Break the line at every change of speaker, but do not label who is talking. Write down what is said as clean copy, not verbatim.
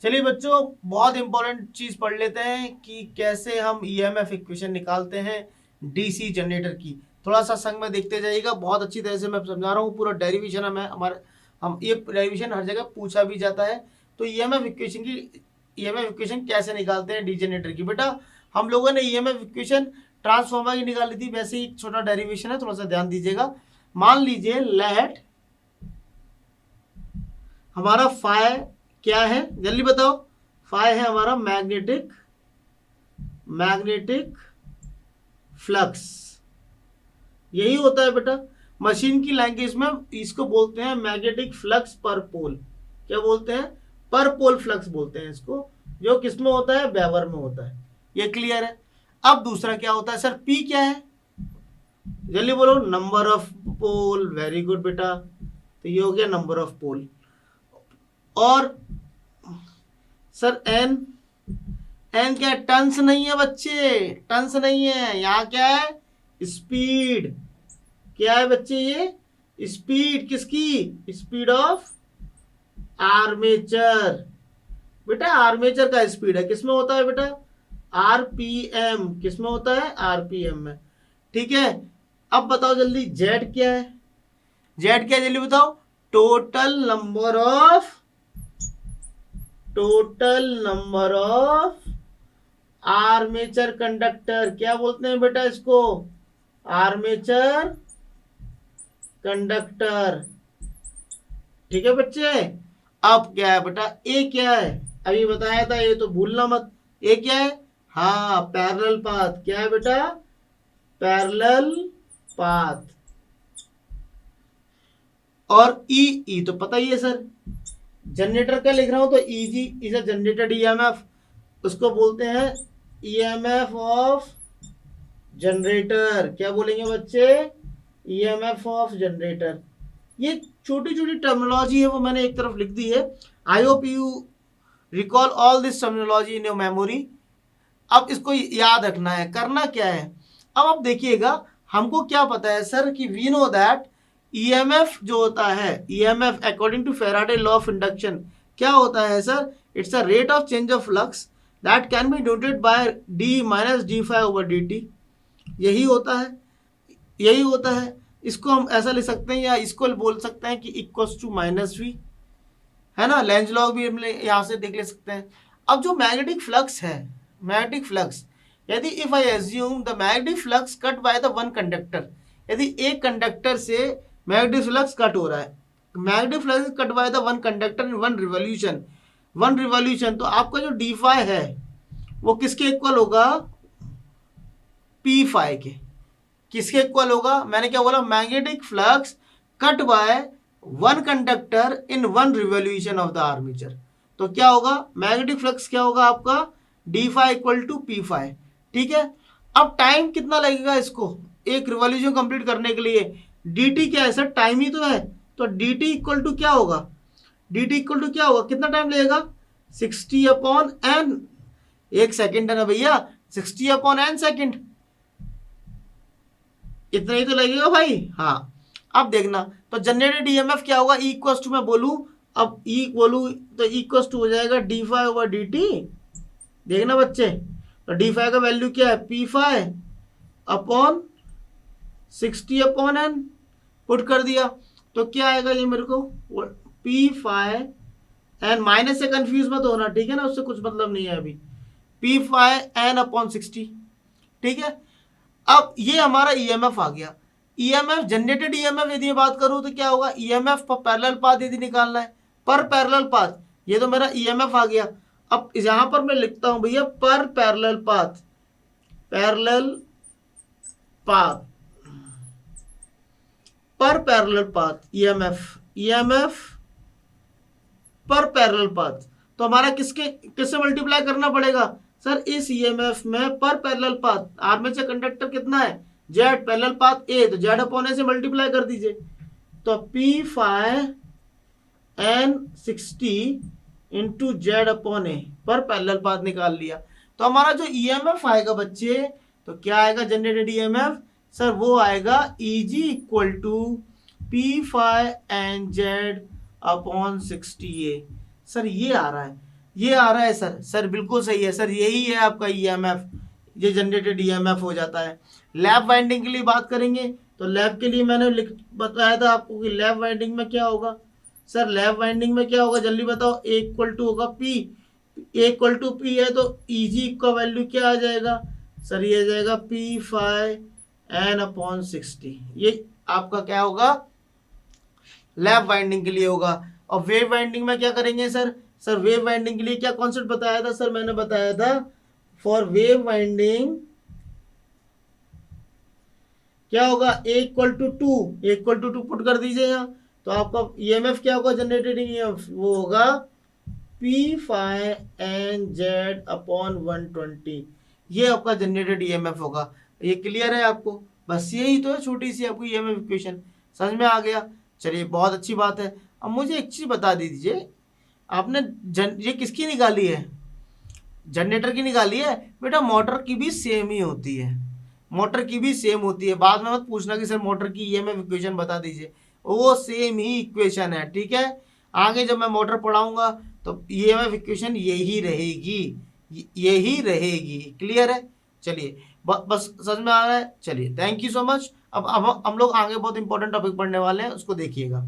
चलिए बच्चों, बहुत इंपॉर्टेंट चीज पढ़ लेते हैं कि कैसे हम ईएमएफ इक्वेशन निकालते हैं डीसी जनरेटर की। थोड़ा सा संग में देखते जाइएगा, बहुत अच्छी तरह से मैं समझा रहा हूँ। पूरा डेरिवेशन हम ये डेरिवेशन हर जगह पूछा भी जाता है। तो ईएमएफ इक्वेशन कैसे निकालते हैं डी जनरेटर की। बेटा हम लोगों ने ईएमएफ इक्वेशन ट्रांसफार्मर की निकाली थी, वैसे ही छोटा डेरिवेशन है, थोड़ा सा ध्यान दीजिएगा। मान लीजिए लेट हमारा फाई क्या है, जल्दी बताओ। फाई है हमारा मैग्नेटिक फ्लक्स। यही होता है बेटा, मशीन की लैंग्वेज में इसको बोलते हैं मैग्नेटिक फ्लक्स पर पोल। क्या बोलते हैं? पर पोल फ्लक्स बोलते हैं इसको, जो किसमें होता है? वेबर में होता है। ये क्लियर है। अब दूसरा क्या होता है सर? पी क्या है? जल्दी बोलो। Number of pole. Very good बेटा, तो ये हो गया नंबर ऑफ पोल। और सर एन, एन क्या है? टन्स नहीं है बच्चे, टन्स नहीं है। यहाँ क्या है? स्पीड। क्या है बच्चे? ये स्पीड किसकी? Speed of armature. बेटा आर्मेचर का स्पीड है, किसमें होता है बेटा? आरपीएम। किसमें होता है? आरपीएम में। ठीक है। अब बताओ जल्दी, जेड क्या है? जेड क्या है जल्दी बताओ। Total number of armature conductor. क्या बोलते हैं बेटा इसको? Armature conductor. ठीक है बच्चे। अब क्या है बेटा? ए क्या है? अभी बताया था, ये तो भूलना मत। ए क्या है? हाँ, पैरेलल पाथ। क्या है बेटा? Parallel path. और ई तो पता ही है सर। जनरेटर का लिख रहा हूं तो easy is a generated EMF, उसको बोलते हैं ईएमएफ ऑफ जनरेटर। क्या बोलेंगे बच्चे? EMF of generator. ये छोटी छोटी टर्मिनोलॉजी है, वो मैंने एक तरफ लिख दी है। I hope you recall all this terminology in your memory. अब इसको याद रखना है। करना क्या है, अब आप देखिएगा, हमको क्या पता है सर कि वी नो दैट ईएमएफ जो होता है, EMF according to Faraday law of induction क्या होता है sir? It's a rate of change of flux that can be denoted by D minus D phi over D T. यही होता है, यही होता है। इसको हम ऐसा लिख सकते हैं, या इसको बोल सकते हैं कि इक्वल्स टू माइनस वी, है ना। लेंज लॉ भी हम यहाँ से देख ले सकते हैं। अब जो मैग्नेटिक फ्लक्स है, मैग्नेटिक फ्लक्स, यदि if I assume the magnetic flux cut by the one conductor, यदि एक कंडक्टर से मैग्नेटिक फ्लक्स कट हो रहा है, magnetic flux cut by the one conductor in one revolution, one revolution, तो आपका जो डी फाई है वो किसके इक्वल होगा? पी फाई के। किसके इक्वल होगा? मैंने क्या बोला? Magnetic flux cut by one conductor in one revolution of the armature. तो क्या होगा? मैग्नेटिक फ्लक्स क्या होगा आपका? D phi equal to P phi. ठीक है। अब टाइम कितना लगेगा इसको एक रिवॉल्यूशन कंप्लीट करने के लिए? डी टी क्या है सर? टाइम ही तो है। तो डी टी इक्वल टू क्या होगा? डी टी इक्वल टू क्या होगा? कितना टाइम लगेगा? 60/n। एक सेकेंड है ना भैया, 60/n सेकेंड, इतना ही तो लगेगा भाई। हाँ, अब देखना, तो जनरेटेड ईएमएफ क्या होगा? ई इक्वल टू, मैं बोलूं अब ई बोलूं तो इक्वल टू हो जाएगा D phi over D T. देखना बच्चे, तो डी फाई का वैल्यू क्या है? P phi upon 60/n। Put कर दिया तो क्या आएगा ये मेरे को? पी फाई एन, माइनस से कंफ्यूज मत होना, ठीक है ना, उससे कुछ मतलब नहीं है अभी। P phi N upon 60। ठीक है। अब ये हमारा ईएमएफ आ गया। ईएमएफ जनरेटेड ईएमएफ यदि मैं बात करूं तो क्या होगा? ईएमएफ पर पैरेलल पाथ यदि निकालना है, पर पैरेलल पाथ, ये तो मेरा ईएमएफ आ गया। अब यहां पर मैं लिखता हूं भैया पर पैरेलल पाथ, पैरेलल पाथ, पर पैरेलल पाथ ईएमएफ, ईएमएफ पर पैरेलल पाथ। तो हमारा किससे मल्टीप्लाई करना पड़ेगा सर? इस ईएमएफ में पर पैरेलल पाथ, आर्मेचर कंडक्टर कितना है? जेड, पैरेलल पाथ ए, तो जेड अपॉन ए से मल्टीप्लाई कर दीजिए। तो P phi N 60 into Z upon A, पर पैरेलल पाथ निकाल लिया। तो हमारा जो ईएमएफ आएगा बच्चे, तो क्या आएगा जनरेटेड ईएमएफ सर? वो आएगा EG equal to P phi N Z upon 60 A. Sir ये आ रहा है। ये आ रहा है सर, सर बिल्कुल सही है सर, यही है आपका ईएमएफ, ये जनरेटेड ईएमएफ हो जाता है। लैप वाइंडिंग के लिए बात करेंगे तो लैप के लिए मैंने बताया था आपको कि लैप वाइंडिंग में क्या होगा। सर लैप वाइंडिंग में क्या होगा जल्दी बताओ, ए इक्वल टू होगा P, A equal to P है तो ईजी का वैल्यू क्या आ जाएगा सर, ये आ जाएगा पी फाइव एन अपॉन 60, ये आपका क्या होगा लैप वाइंडिंग के लिए होगा। और वेव वाइंडिंग में क्या करेंगे सर, सर वेव वाइंडिंग के लिए क्या कॉन्सेप्ट बताया था सर, मैंने बताया था फॉर वेव वाइंडिंग क्या होगा, A equal to two, A equal to two put कर दीजिए यहाँ, तो आपका ईएमएफ क्या होगा जनरेटेड ईएमएफ, वो होगा P phi N Z upon 120, ये आपका जनरेटेड ईएमएफ होगा। ये क्लियर है आपको, बस यही तो है छोटी सी आपको ईएमएफ इक्वेशन, समझ में आ गया। चलिए बहुत अच्छी बात है। अब मुझे एक चीज बता दीजिए, आपने ये किसकी निकाली है, जनरेटर की निकाली है बेटा, मोटर की भी सेम ही होती है, मोटर की भी सेम होती है, बाद में मत पूछना कि सर मोटर की ईएमएफ इक्वेशन बता दीजिए, वो सेम ही इक्वेशन है, ठीक है। आगे जब मैं मोटर पढ़ाऊंगा तो ईएमएफ इक्वेशन यही रहेगी, यही रहेगी, क्लियर है। चलिए बस समझ में आ रहा है, चलिए थैंक यू सो मच। अब हम लोग आगे बहुत इंपॉर्टेंट टॉपिक पढ़ने वाले हैं, उसको देखिएगा।